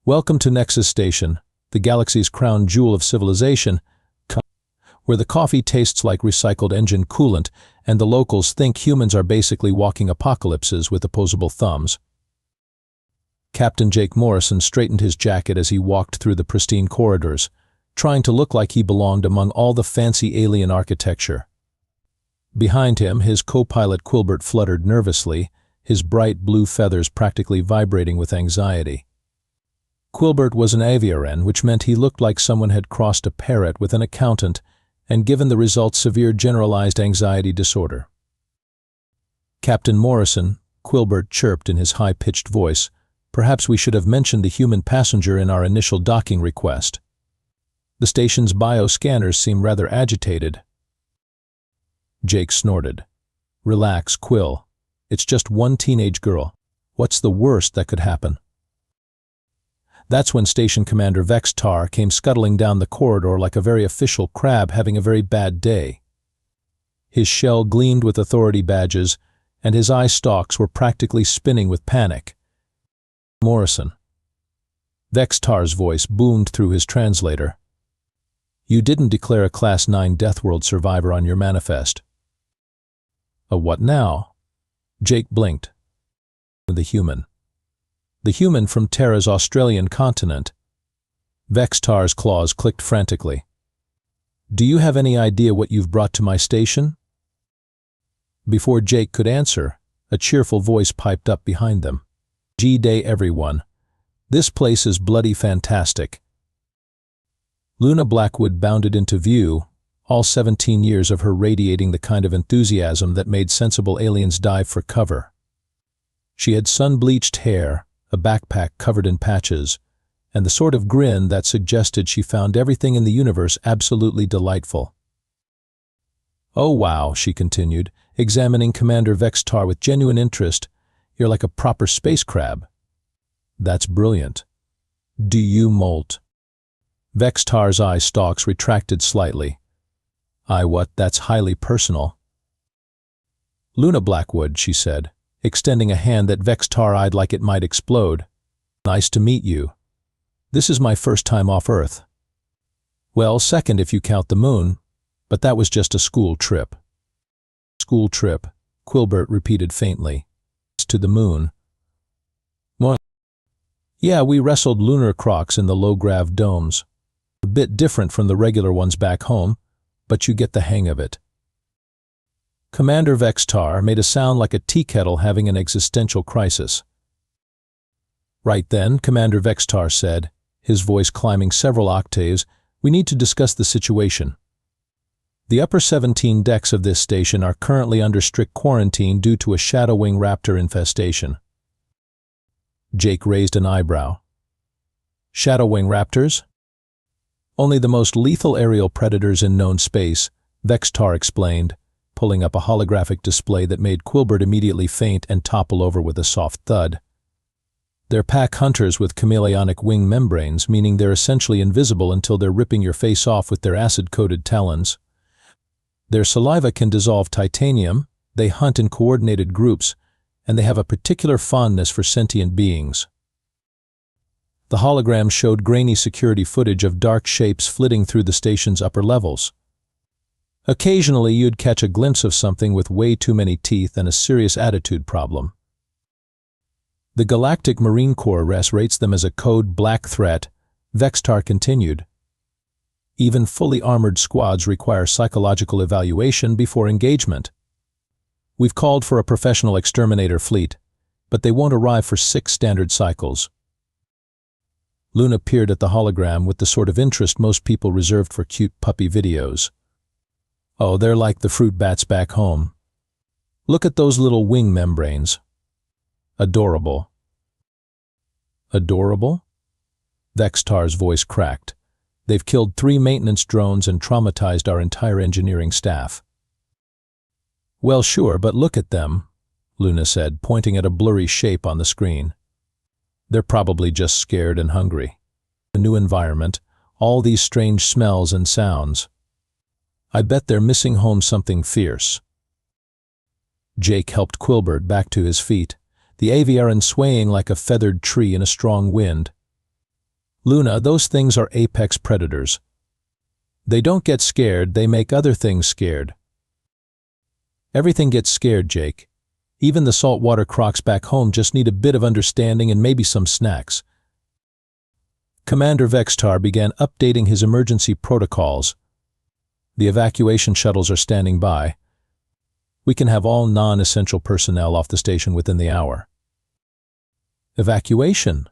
Welcome to Nexus Station, the galaxy's crown jewel of civilization, where the coffee tastes like recycled engine coolant and the locals think humans are basically walking apocalypses with opposable thumbs. Captain Jake Morrison straightened his jacket as he walked through the pristine corridors, trying to look like he belonged among all the fancy alien architecture. Behind him, his co-pilot Quilbert fluttered nervously, his bright blue feathers practically vibrating with anxiety. Quilbert was an aviarin, which meant he looked like someone had crossed a parrot with an accountant and given the result severe generalized anxiety disorder. Captain Morrison, Quilbert chirped in his high-pitched voice, perhaps we should have mentioned the human passenger in our initial docking request. The station's bioscanners seem rather agitated. Jake snorted. Relax, Quill. It's just one teenage girl. What's the worst that could happen? That's when Station Commander Vex Tar came scuttling down the corridor like a very official crab having a very bad day. His shell gleamed with authority badges, and his eye stalks were practically spinning with panic. Morrison. Vex Tar's voice boomed through his translator. You didn't declare a Class 9 Deathworld survivor on your manifest. A what now? Jake blinked. The human. The human from Terra's Australian continent. Vex Tar's claws clicked frantically. Do you have any idea what you've brought to my station? Before Jake could answer, a cheerful voice piped up behind them. G-Day, everyone. This place is bloody fantastic. Luna Blackwood bounded into view, all 17 years of her radiating the kind of enthusiasm that made sensible aliens dive for cover. She had sun-bleached hair, a backpack covered in patches, and the sort of grin that suggested she found everything in the universe absolutely delightful. Oh wow, she continued, examining Commander Vex Tar with genuine interest. You're like a proper space crab. That's brilliant. Do you molt? Vex Tar's eye stalks retracted slightly. That's highly personal. Luna Blackwood, she said, extending a hand that Vex Tar eyed like it might explode. Nice to meet you. This is my first time off Earth. Well, second if you count the moon, but that was just a school trip. School trip, Quilbert repeated faintly. To the moon. Well, yeah, we wrestled lunar crocs in the low-grav domes. A bit different from the regular ones back home, but you get the hang of it. Commander Vex Tar made a sound like a tea kettle having an existential crisis. Right then, Commander Vex Tar said, his voice climbing several octaves, we need to discuss the situation. The upper 17 decks of this station are currently under strict quarantine due to a shadowwing raptor infestation. Jake raised an eyebrow. Shadowwing raptors? Only the most lethal aerial predators in known space, Vex Tar explained, pulling up a holographic display that made Quilbert immediately faint and topple over with a soft thud. They're pack hunters with chameleonic wing membranes, meaning they're essentially invisible until they're ripping your face off with their acid-coated talons. Their saliva can dissolve titanium, they hunt in coordinated groups, and they have a particular fondness for sentient beings. The hologram showed grainy security footage of dark shapes flitting through the station's upper levels. Occasionally, you'd catch a glimpse of something with way too many teeth and a serious attitude problem. The Galactic Marine Corps rates them as a code black threat, Vex Tar continued. Even fully armored squads require psychological evaluation before engagement. We've called for a professional exterminator fleet, but they won't arrive for 6 standard cycles. Luna peered at the hologram with the sort of interest most people reserved for cute puppy videos. Oh, they're like the fruit bats back home. Look at those little wing membranes. Adorable. Adorable? Vex Tar's voice cracked. They've killed 3 maintenance drones and traumatized our entire engineering staff. Well, sure, but look at them, Luna said, pointing at a blurry shape on the screen. They're probably just scared and hungry. A new environment, all these strange smells and sounds. I bet they're missing home something fierce. Jake helped Quilbert back to his feet, the aviarin swaying like a feathered tree in a strong wind. Luna, those things are apex predators. They don't get scared, they make other things scared. Everything gets scared, Jake. Even the saltwater crocs back home just need a bit of understanding and maybe some snacks. Commander Vextar began updating his emergency protocols. The evacuation shuttles are standing by. We can have all non-essential personnel off the station within the hour. Evacuation?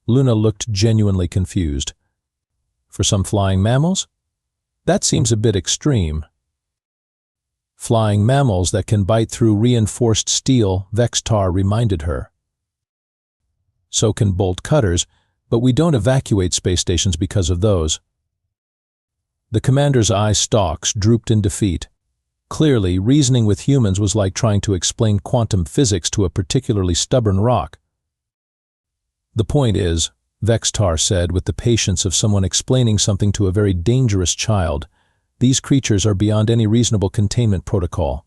Luna looked genuinely confused. For some flying mammals? That seems a bit extreme. Flying mammals that can bite through reinforced steel, Vextar reminded her. So can bolt cutters, but we don't evacuate space stations because of those. The commander's eye stalks drooped in defeat. Clearly, reasoning with humans was like trying to explain quantum physics to a particularly stubborn rock. The point is, Vextar said with the patience of someone explaining something to a very dangerous child, these creatures are beyond any reasonable containment protocol.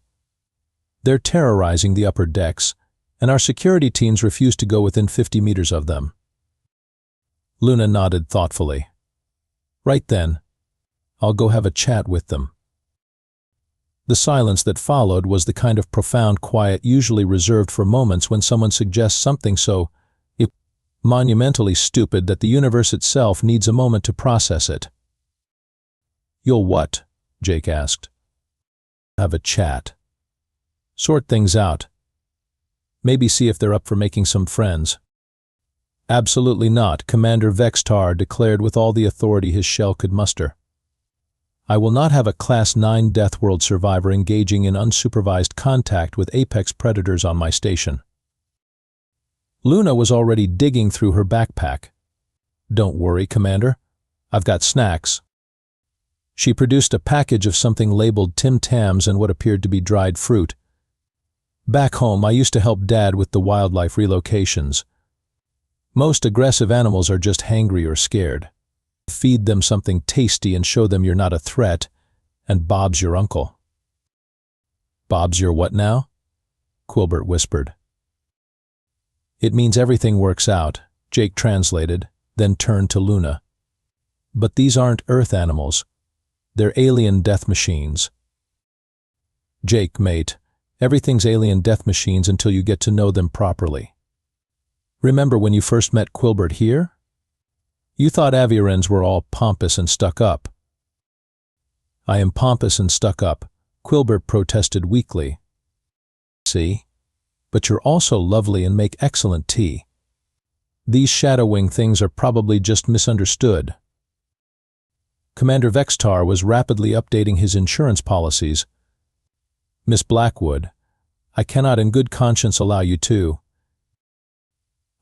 They're terrorizing the upper decks, and our security teams refuse to go within 50 meters of them. Luna nodded thoughtfully. Right then, I'll go have a chat with them. The silence that followed was the kind of profound quiet usually reserved for moments when someone suggests something so monumentally stupid that the universe itself needs a moment to process it. You'll what? Jake asked. Have a chat. Sort things out. Maybe see if they're up for making some friends. Absolutely not, Commander Vextar declared with all the authority his shell could muster. I will not have a Class 9 Deathworld survivor engaging in unsupervised contact with apex predators on my station. Luna was already digging through her backpack. Don't worry, Commander. I've got snacks. She produced a package of something labeled Tim Tams and what appeared to be dried fruit. Back home, I used to help Dad with the wildlife relocations. Most aggressive animals are just hangry or scared. Feed them something tasty and show them you're not a threat, and Bob's your uncle. Bob's your what now? Quilbert whispered. It means everything works out, Jake translated, then turned to Luna. But these aren't Earth animals. They're alien death machines. Jake, mate, everything's alien death machines until you get to know them properly. Remember when you first met Quilbert here? You thought Aviarans were all pompous and stuck up. I am pompous and stuck up, Quilbert protested weakly. See? But you're also lovely and make excellent tea. These shadow-wing things are probably just misunderstood. Commander Vextar was rapidly updating his insurance policies. Miss Blackwood, I cannot in good conscience allow you to.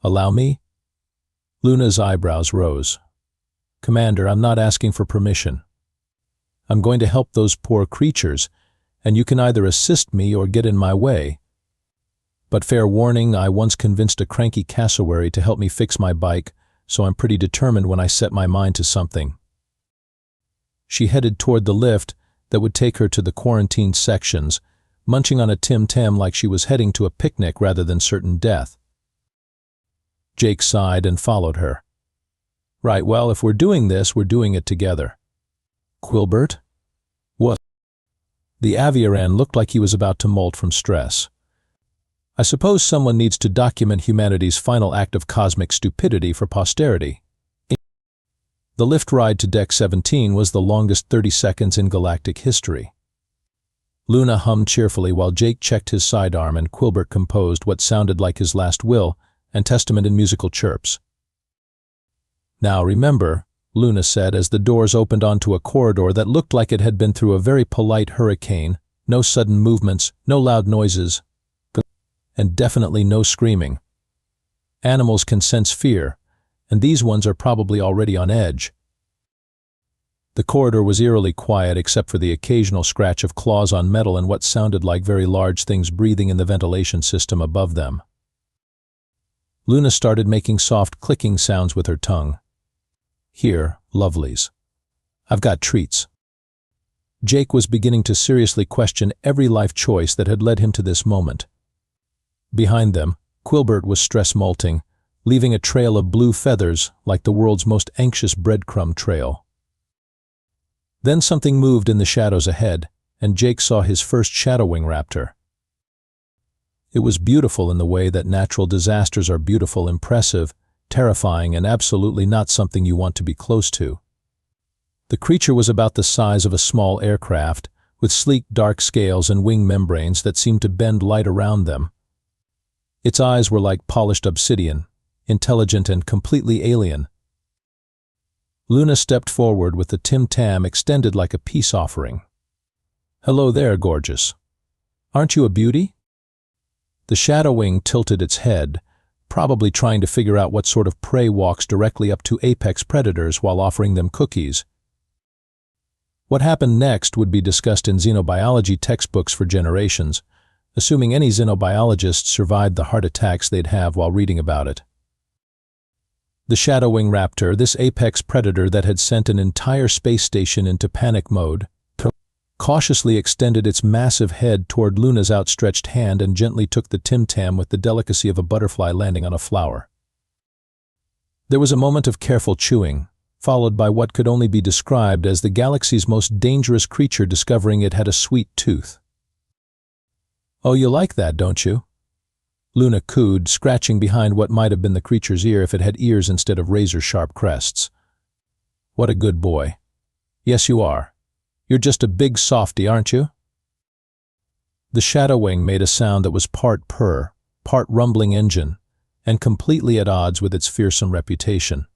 Allow me? Luna's eyebrows rose. Commander, I'm not asking for permission. I'm going to help those poor creatures, and you can either assist me or get in my way. But fair warning, I once convinced a cranky cassowary to help me fix my bike, so I'm pretty determined when I set my mind to something. She headed toward the lift that would take her to the quarantined sections, munching on a Tim Tam like she was heading to a picnic rather than certain death. Jake sighed and followed her. Right, well, if we're doing this, we're doing it together. Quilbert? What? The Aviaran looked like he was about to molt from stress. I suppose someone needs to document humanity's final act of cosmic stupidity for posterity. The lift ride to Deck 17 was the longest 30 seconds in galactic history. Luna hummed cheerfully while Jake checked his sidearm and Quilbert composed what sounded like his last will and testament in musical chirps. Now remember, Luna said as the doors opened onto a corridor that looked like it had been through a very polite hurricane, no sudden movements, no loud noises, and definitely no screaming. Animals can sense fear, and these ones are probably already on edge. The corridor was eerily quiet except for the occasional scratch of claws on metal and what sounded like very large things breathing in the ventilation system above them. Luna started making soft clicking sounds with her tongue. Here, lovelies. I've got treats. Jake was beginning to seriously question every life choice that had led him to this moment. Behind them, Quilbert was stress-molting, leaving a trail of blue feathers like the world's most anxious breadcrumb trail. Then something moved in the shadows ahead, and Jake saw his first shadowwing raptor. It was beautiful in the way that natural disasters are beautiful, impressive, terrifying, and absolutely not something you want to be close to. The creature was about the size of a small aircraft, with sleek dark scales and wing membranes that seemed to bend light around them. Its eyes were like polished obsidian, intelligent and completely alien. Luna stepped forward with the Tim Tam extended like a peace offering. "Hello there, gorgeous. Aren't you a beauty?" The shadowwing tilted its head, probably trying to figure out what sort of prey walks directly up to apex predators while offering them cookies. What happened next would be discussed in xenobiology textbooks for generations, assuming any xenobiologists survived the heart attacks they'd have while reading about it. The shadowwing raptor, this apex predator that had sent an entire space station into panic mode, cautiously extended its massive head toward Luna's outstretched hand and gently took the Tim Tam with the delicacy of a butterfly landing on a flower. There was a moment of careful chewing, followed by what could only be described as the galaxy's most dangerous creature discovering it had a sweet tooth. "Oh, you like that, don't you?" Luna cooed, scratching behind what might have been the creature's ear if it had ears instead of razor-sharp crests. "What a good boy. Yes, you are. You're just a big softy, aren't you?" The shadowwing made a sound that was part purr, part rumbling engine, and completely at odds with its fearsome reputation.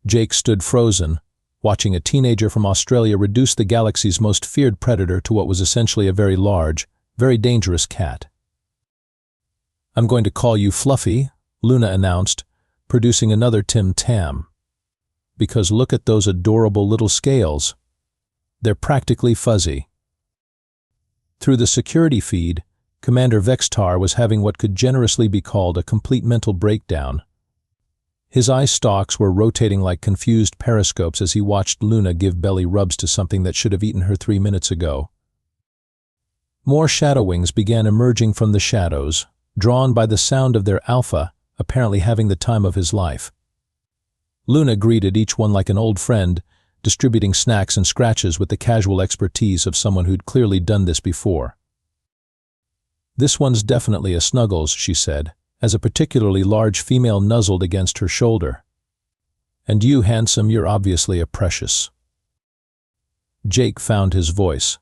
Jake stood frozen, watching a teenager from Australia reduce the galaxy's most feared predator to what was essentially a very large, very dangerous cat. "I'm going to call you Fluffy," Luna announced, producing another Tim Tam. "Because look at those adorable little scales. They're practically fuzzy." Through the security feed, Commander Vextar was having what could generously be called a complete mental breakdown. His eye stalks were rotating like confused periscopes as he watched Luna give belly rubs to something that should have eaten her 3 minutes ago. More shadowwings began emerging from the shadows, drawn by the sound of their alpha, apparently having the time of his life. Luna greeted each one like an old friend, distributing snacks and scratches with the casual expertise of someone who'd clearly done this before. "This one's definitely a Snuggles," she said, as a particularly large female nuzzled against her shoulder. "And you, handsome, you're obviously a Precious." Jake found his voice.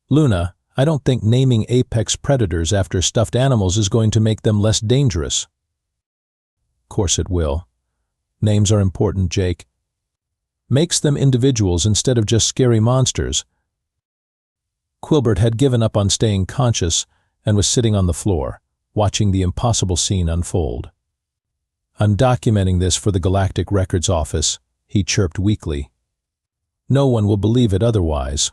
"Luna, I don't think naming apex predators after stuffed animals is going to make them less dangerous." "Course it will. Names are important, Jake. Makes them individuals instead of just scary monsters." Quilbert had given up on staying conscious and was sitting on the floor, watching the impossible scene unfold. "I'm documenting this for the Galactic Records Office," he chirped weakly. "No one will believe it otherwise."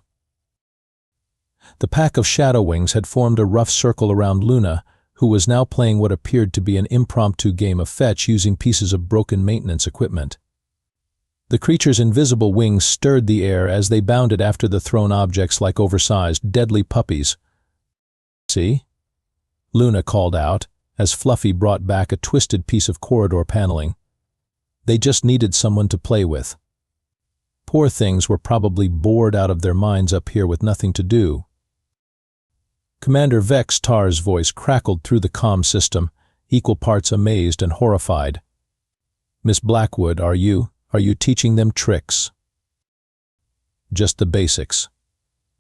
The pack of shadowwings had formed a rough circle around Luna, who was now playing what appeared to be an impromptu game of fetch using pieces of broken maintenance equipment. The creature's invisible wings stirred the air as they bounded after the thrown objects like oversized, deadly puppies. "See?" Luna called out, as Fluffy brought back a twisted piece of corridor paneling. "They just needed someone to play with. Poor things were probably bored out of their minds up here with nothing to do." Commander Vex Tar's voice crackled through the comm system, equal parts amazed and horrified. "Miss Blackwood, are you teaching them tricks?" "Just the basics.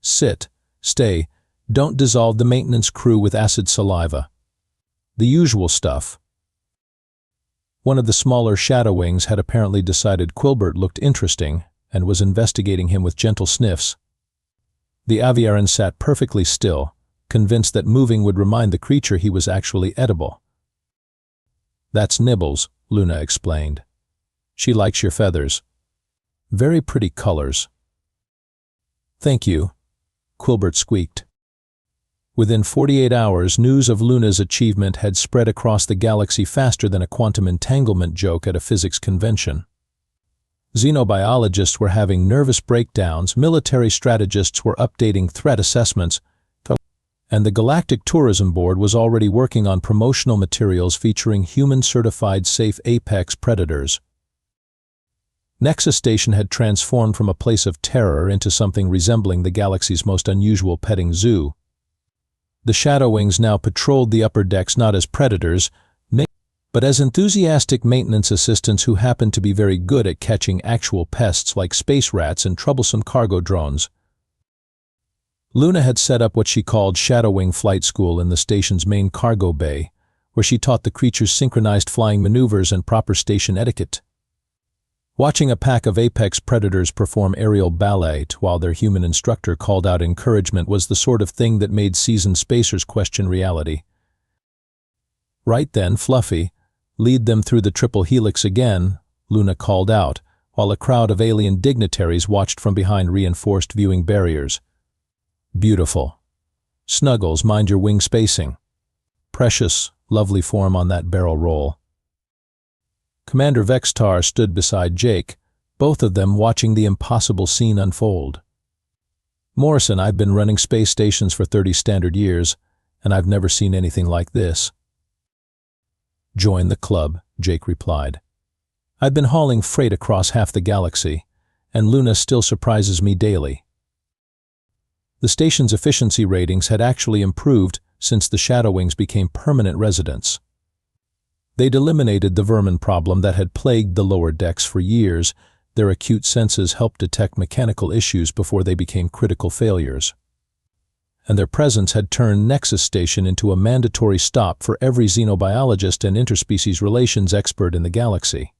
Sit, stay, don't dissolve the maintenance crew with acid saliva. The usual stuff." One of the smaller shadowwings had apparently decided Quilbert looked interesting and was investigating him with gentle sniffs. The Aviaran sat perfectly still, convinced that moving would remind the creature he was actually edible. "That's Nibbles," Luna explained. "She likes your feathers. Very pretty colors." "Thank you," Quilbert squeaked. Within 48 hours, news of Luna's achievement had spread across the galaxy faster than a quantum entanglement joke at a physics convention. Xenobiologists were having nervous breakdowns, military strategists were updating threat assessments, and the Galactic Tourism Board was already working on promotional materials featuring human-certified safe apex predators. Nexus Station had transformed from a place of terror into something resembling the galaxy's most unusual petting zoo. The Shadowwings now patrolled the upper decks not as predators, but as enthusiastic maintenance assistants who happened to be very good at catching actual pests like space rats and troublesome cargo drones. Luna had set up what she called Shadowwing Flight School in the station's main cargo bay, where she taught the creatures synchronized flying maneuvers and proper station etiquette. Watching a pack of apex predators perform aerial ballet while their human instructor called out encouragement was the sort of thing that made seasoned spacers question reality. "Right then, Fluffy, lead them through the triple helix again," Luna called out, while a crowd of alien dignitaries watched from behind reinforced viewing barriers. "Beautiful. Snuggles, mind your wing spacing. Precious, lovely form on that barrel roll." Commander Vextar stood beside Jake, both of them watching the impossible scene unfold. "Morrison, I've been running space stations for 30 standard years, and I've never seen anything like this." "Join the club," Jake replied. "I've been hauling freight across half the galaxy, and Luna still surprises me daily." The station's efficiency ratings had actually improved since the Shadowwings became permanent residents. They'd eliminated the vermin problem that had plagued the lower decks for years. Their acute senses helped detect mechanical issues before they became critical failures. And their presence had turned Nexus Station into a mandatory stop for every xenobiologist and interspecies relations expert in the galaxy.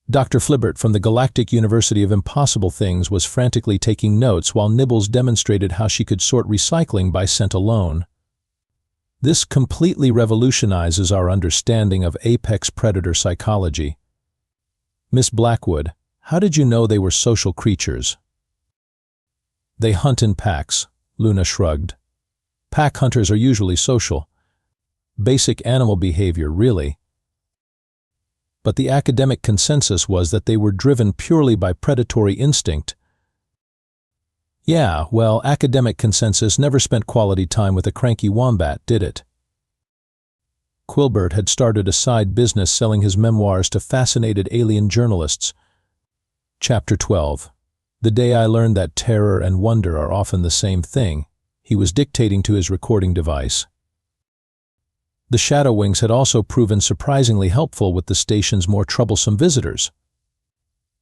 Dr. Flibbert from the Galactic University of Impossible Things was frantically taking notes while Nibbles demonstrated how she could sort recycling by scent alone. This completely revolutionizes our understanding of apex predator psychology. "Miss Blackwood, how did you know they were social creatures?" "They hunt in packs," Luna shrugged. "Pack hunters are usually social. Basic animal behavior, really." But the academic consensus was that they were driven purely by predatory instinct. Yeah, well, academic consensus never spent quality time with a cranky wombat, did it? Quilbert had started a side business selling his memoirs to fascinated alien journalists. Chapter 12. The day I learned that terror and wonder are often the same thing, he was dictating to his recording device. The Shadowwings had also proven surprisingly helpful with the station's more troublesome visitors.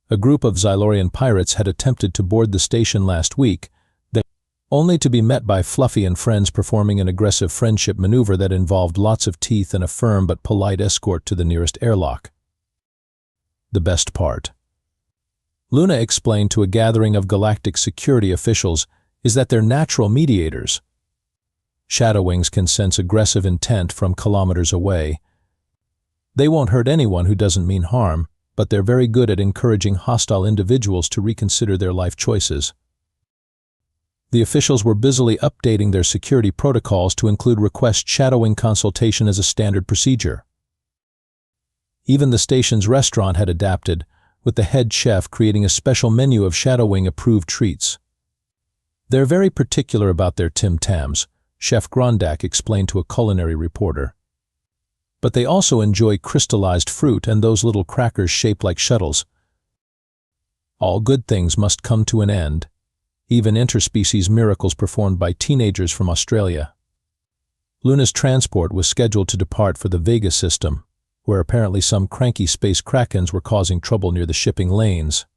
A group of Xylorian pirates had attempted to board the station last week, only to be met by Fluffy and friends performing an aggressive friendship maneuver that involved lots of teeth and a firm but polite escort to the nearest airlock. The best part, Luna explained to a gathering of galactic security officials, is that they're natural mediators. Shadowwings can sense aggressive intent from kilometers away. They won't hurt anyone who doesn't mean harm, but they're very good at encouraging hostile individuals to reconsider their life choices. The officials were busily updating their security protocols to include request shadowing consultation as a standard procedure. Even the station's restaurant had adapted, with the head chef creating a special menu of Shadowwing-approved treats. "They're very particular about their Tim Tams," Chef Grondak explained to a culinary reporter. "But they also enjoy crystallized fruit and those little crackers shaped like shuttles. All good things must come to an end, even interspecies miracles performed by teenagers from Australia." Luna's transport was scheduled to depart for the Vega system, where apparently some cranky space krakens were causing trouble near the shipping lanes.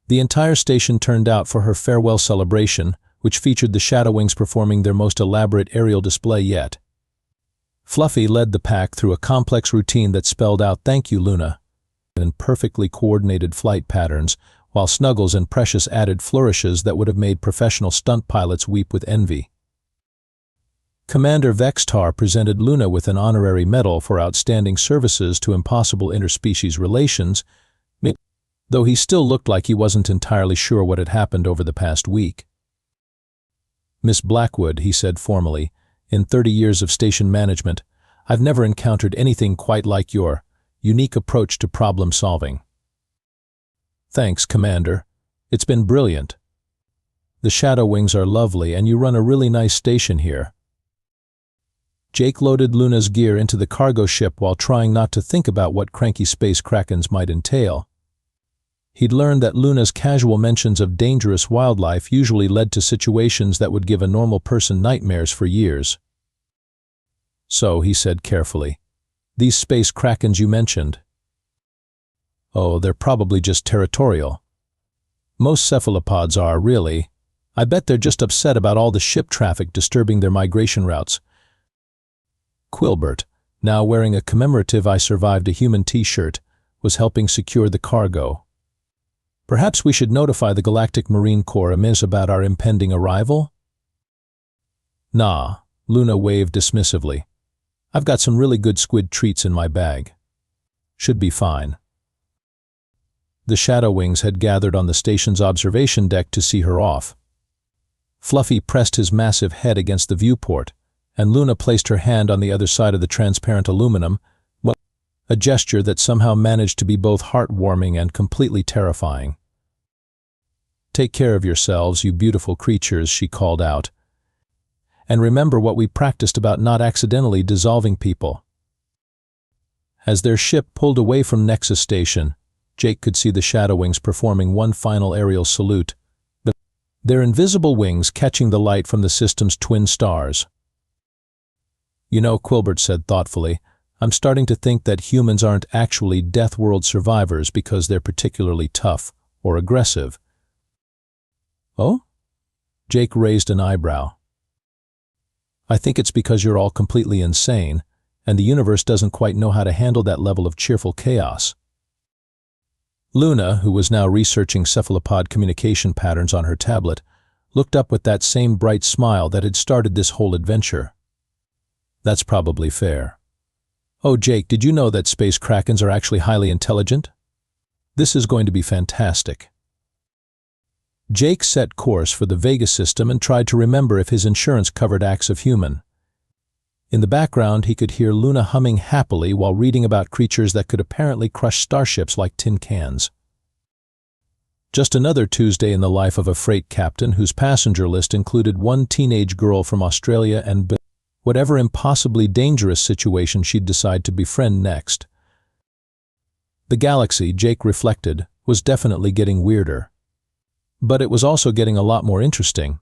The entire station turned out for her farewell celebration, which featured the Shadowwings performing their most elaborate aerial display yet. Fluffy led the pack through a complex routine that spelled out "Thank you, Luna," in perfectly coordinated flight patterns, while Snuggles and Precious added flourishes that would have made professional stunt pilots weep with envy. Commander Vextar presented Luna with an honorary medal for outstanding services to impossible interspecies relations, though he still looked like he wasn't entirely sure what had happened over the past week. "Miss Blackwood," he said formally, "in 30 years of station management, I've never encountered anything quite like your unique approach to problem solving." "Thanks, Commander. It's been brilliant." The Shadow Wings are lovely and you run a really nice station here. Jake loaded Luna's gear into the cargo ship while trying not to think about what cranky space krakens might entail. He'd learned that Luna's casual mentions of dangerous wildlife usually led to situations that would give a normal person nightmares for years. So, he said carefully, "These space krakens you mentioned. Oh, they're probably just territorial. Most cephalopods are, really. I bet they're just upset about all the ship traffic disturbing their migration routes." Quilbert, now wearing a commemorative "I survived a human" t-shirt, was helping secure the cargo. "Perhaps we should notify the Galactic Marine Corps amiss about our impending arrival?" "Nah," Luna waved dismissively. "I've got some really good squid treats in my bag. Should be fine." The Shadow Wings had gathered on the station's observation deck to see her off. Fluffy pressed his massive head against the viewport, and Luna placed her hand on the other side of the transparent aluminum, a gesture that somehow managed to be both heartwarming and completely terrifying. "Take care of yourselves, you beautiful creatures," she called out. "And remember what we practiced about not accidentally dissolving people." As their ship pulled away from Nexus Station, Jake could see the Shadow Wings performing one final aerial salute, their invisible wings catching the light from the system's twin stars. "You know," Quilbert said thoughtfully, "I'm starting to think that humans aren't actually Deathworld survivors because they're particularly tough or aggressive." "Oh?" Jake raised an eyebrow. "I think it's because you're all completely insane, and the universe doesn't quite know how to handle that level of cheerful chaos." Luna, who was now researching cephalopod communication patterns on her tablet, looked up with that same bright smile that had started this whole adventure. "That's probably fair. Oh, Jake, did you know that space krakens are actually highly intelligent? This is going to be fantastic." Jake set course for the Vega system and tried to remember if his insurance covered acts of human. In the background, he could hear Luna humming happily while reading about creatures that could apparently crush starships like tin cans. Just another Tuesday in the life of a freight captain whose passenger list included one teenage girl from Australia and whatever impossibly dangerous situation she'd decide to befriend next. The galaxy, Jake reflected, was definitely getting weirder. But it was also getting a lot more interesting.